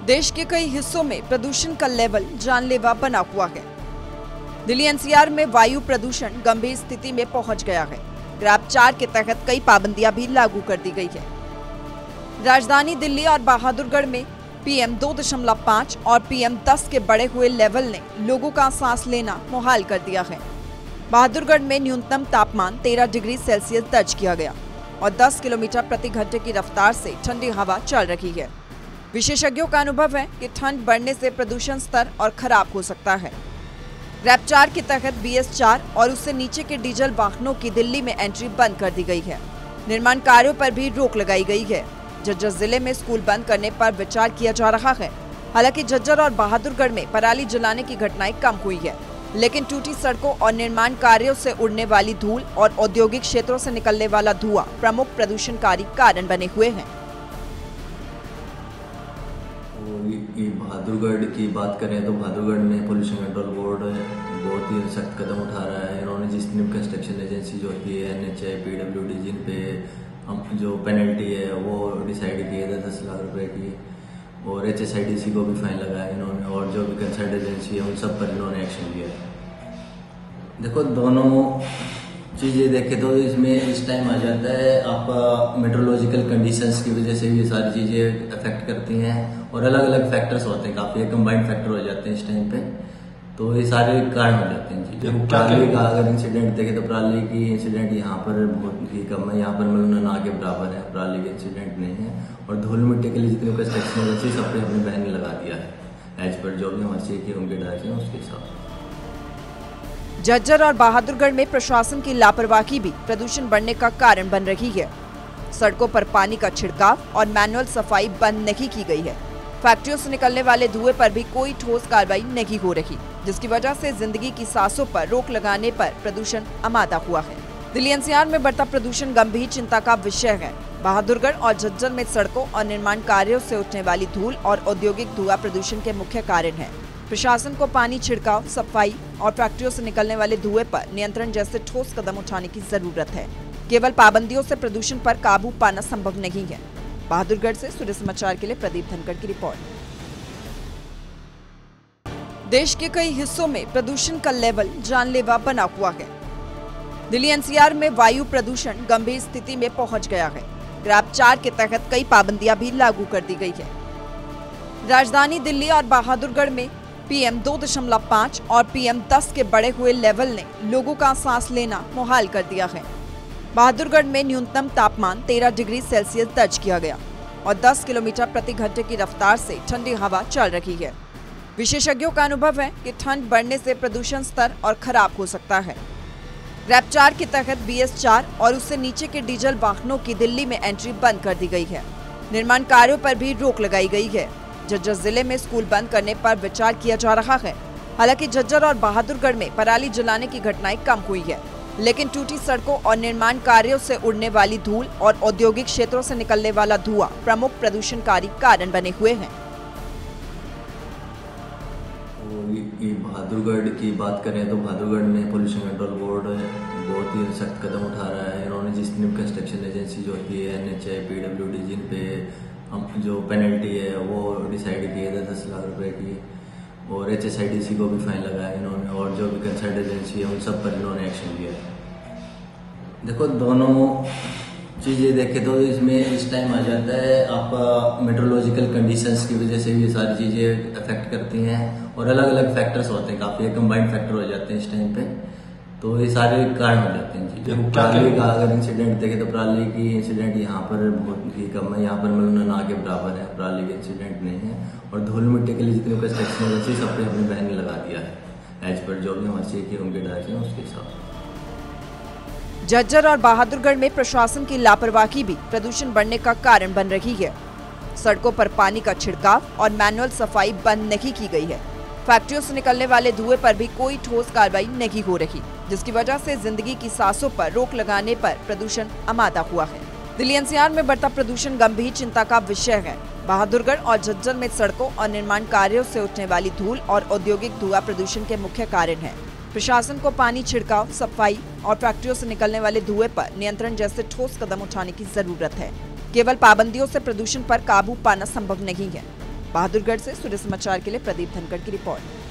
देश के कई हिस्सों में प्रदूषण का लेवल जानलेवा बना हुआ है। दिल्ली एनसीआर में वायु प्रदूषण गंभीर स्थिति में पहुंच गया है। ग्रैब 4 के तहत कई पाबंदियां भी लागू कर दी गई है। राजधानी दिल्ली और बहादुरगढ़ में PM 2.5 और PM 10 के बढ़े हुए लेवल ने लोगों का सांस लेना मुहाल कर दिया है। बहादुरगढ़ में न्यूनतम तापमान 13 डिग्री सेल्सियस दर्ज किया गया और 10 किलोमीटर प्रति घंटे की रफ्तार से ठंडी हवा चल रही है। विशेषज्ञों का अनुभव है कि ठंड बढ़ने से प्रदूषण स्तर और खराब हो सकता है। ग्रैब 4 के तहत BS4 और उससे नीचे के डीजल वाहनों की दिल्ली में एंट्री बंद कर दी गई है। निर्माण कार्यों पर भी रोक लगाई गई है। झज्जर जिले में स्कूल बंद करने पर विचार किया जा रहा है। हालांकि झज्जर और बहादुरगढ़ में पराली जलाने की घटनाएं कम हुई है, लेकिन टूटी सड़कों और निर्माण कार्यों से उड़ने वाली धूल और औद्योगिक क्षेत्रों से निकलने वाला धुआं प्रमुख प्रदूषणकारी कारण बने हुए हैं। बहादुरगढ़ की बात करें तो बहादुरगढ़ में पोल्यूशन कंट्रोल बोर्ड बहुत ही सख्त कदम उठा रहा है। इन्होंने जितनी कंस्ट्रक्शन एजेंसी जो होती है NHAI, PWD, जिन पे जो पेनल्टी है वो डिसाइड की है 10 लाख रुपए की, और HSIDC को भी फाइन लगाया इन्होंने, और जो भी कंसर्न एजेंसी है उन सब पर इन्होंने एक्शन लिया है। देखो, दोनों चीज़ें देखें तो इसमें इस टाइम आ जाता है आपका मेट्रोलॉजिकल कंडीशंस की वजह से भी ये सारी चीज़ें अफेक्ट करती हैं, और अलग अलग फैक्टर्स होते हैं, काफ़ी कंबाइंड फैक्टर हो जाते हैं इस टाइम पे, तो ये सारे कारण हो जाते हैं जी। पराली का अगर इंसिडेंट देखें तो पराली की इंसिडेंट यहाँ पर बहुत ही कम है, यहाँ पर मतलब ना के बराबर है, पराली के इंसिडेंट नहीं है। और धूल मिट्टी के लिए जितनी कंस्ट्रक्शन एजेंसी सब पे हमने बैन लगा दिया है, एज पर जो भी हमारे चाहिए उनके डायरेक्शन है उसके हिसाब से। झज्जर और बहादुरगढ़ में प्रशासन की लापरवाही भी प्रदूषण बढ़ने का कारण बन रही है। सड़कों पर पानी का छिड़काव और मैनुअल सफाई बंद नहीं की गई है। फैक्ट्रियों से निकलने वाले धुएं पर भी कोई ठोस कार्रवाई नहीं हो रही, जिसकी वजह से जिंदगी की सांसों पर रोक लगाने पर प्रदूषण आमादा हुआ है। दिल्ली NCR में बढ़ता प्रदूषण गंभीर चिंता का विषय है। बहादुरगढ़ और झज्जर में सड़कों और निर्माण कार्यों से उठने वाली धूल और औद्योगिक धुआं प्रदूषण के मुख्य कारण है। प्रशासन को पानी छिड़काव, सफाई और फैक्ट्रियों से निकलने वाले धुएं पर नियंत्रण जैसे ठोस कदम उठाने की जरूरत है। केवल पाबंदियों से प्रदूषण पर काबू पाना संभव नहीं है। बहादुरगढ़ से सूर्य समाचार के लिए प्रदीप धनखड़ की रिपोर्ट। देश के कई हिस्सों में प्रदूषण का लेवल जानलेवा बना हुआ है। दिल्ली NCR में वायु प्रदूषण गंभीर स्थिति में पहुंच गया है। ग्रैब 4 के तहत कई पाबंदियां भी लागू कर दी गई है। राजधानी दिल्ली और बहादुरगढ़ में PM 2.5 और PM 10 के बढ़े हुए लेवल ने लोगों का सांस लेना मुहाल कर दिया है। बहादुरगढ़ में न्यूनतम तापमान 13 डिग्री सेल्सियस दर्ज किया गया और 10 किलोमीटर प्रति घंटे की रफ्तार से ठंडी हवा चल रही है। विशेषज्ञों का अनुभव है कि ठंड बढ़ने से प्रदूषण स्तर और खराब हो सकता है। ग्रैब 4 के तहत BS4 और उससे नीचे के डीजल वाहनों की दिल्ली में एंट्री बंद कर दी गई है। निर्माण कार्यों पर भी रोक लगाई गई है। झज्जर जिले में स्कूल बंद करने पर विचार किया जा रहा है। हालांकि झज्जर और बहादुरगढ़ में पराली जलाने की घटनाएं कम हुई है, लेकिन टूटी सड़कों और निर्माण कार्यों से उड़ने वाली धूल और औद्योगिक क्षेत्रों से निकलने वाला धुआं प्रमुख प्रदूषणकारी कारण बने हुए हैं। बहादुरगढ़ की बात करें तो बहादुरगढ़ में पोल्यूशन कंट्रोल बोर्ड बहुत ही सख्त कदम उठा रहा है। इन्होंने जितनी कंस्ट्रक्शन एजेंसी जो होती है NHAI, PWD, जिन पे जो पेनल्टी है वो डिसाइड की है 10 लाख रुपए की, और HSIDC को भी फाइन लगाया इन्होंने, और जो भी कंसर्न एजेंसी है उन सब पर इन्होंने एक्शन लिया है। देखो, दोनों चीज़ें देखें तो इसमें इस टाइम आ जाता है आपका मेट्रोलॉजिकल कंडीशंस की वजह से भी ये सारी चीज़ें अफेक्ट करती हैं, और अलग अलग फैक्टर्स होते हैं, काफ़ी कंबाइंड फैक्टर हो जाते हैं इस टाइम पे, तो ये सारे कारण हो जाते हैं जी। पराली का अगर इंसिडेंट देखें तो पराली की इंसिडेंट यहाँ पर बहुत ही कम है, यहाँ पर मतलब ना के बराबर है, पराली के इंसिडेंट नहीं है। और धूल मिट्टी के लिए जितनी कंस्ट्रक्शन एजेंसी सब पे हमने बैन लगा दिया है, एज पर जो भी हमारे चाहिए उनके डायरेक्शन है उसके हिसाब से। झज्जर और बहादुरगढ़ में प्रशासन की लापरवाही भी प्रदूषण बढ़ने का कारण बन रही है। सड़कों पर पानी का छिड़काव और मैनुअल सफाई बंद नहीं की गई है। फैक्ट्रियों से निकलने वाले धुएं पर भी कोई ठोस कार्रवाई नहीं हो रही, जिसकी वजह से जिंदगी की सांसों पर रोक लगाने पर प्रदूषण आमादा हुआ है। दिल्ली NCR में बढ़ता प्रदूषण गंभीर चिंता का विषय है। बहादुरगढ़ और झज्जर में सड़कों और निर्माण कार्यों से उठने वाली धूल और औद्योगिक धुआं प्रदूषण के मुख्य कारण है। प्रशासन को पानी छिड़काव, सफाई और फैक्ट्रियों से निकलने वाले धुएं पर नियंत्रण जैसे ठोस कदम उठाने की जरूरत है। केवल पाबंदियों से प्रदूषण पर काबू पाना संभव नहीं है। बहादुरगढ़ से सूर्य समाचार के लिए प्रदीप धनखड़ की रिपोर्ट।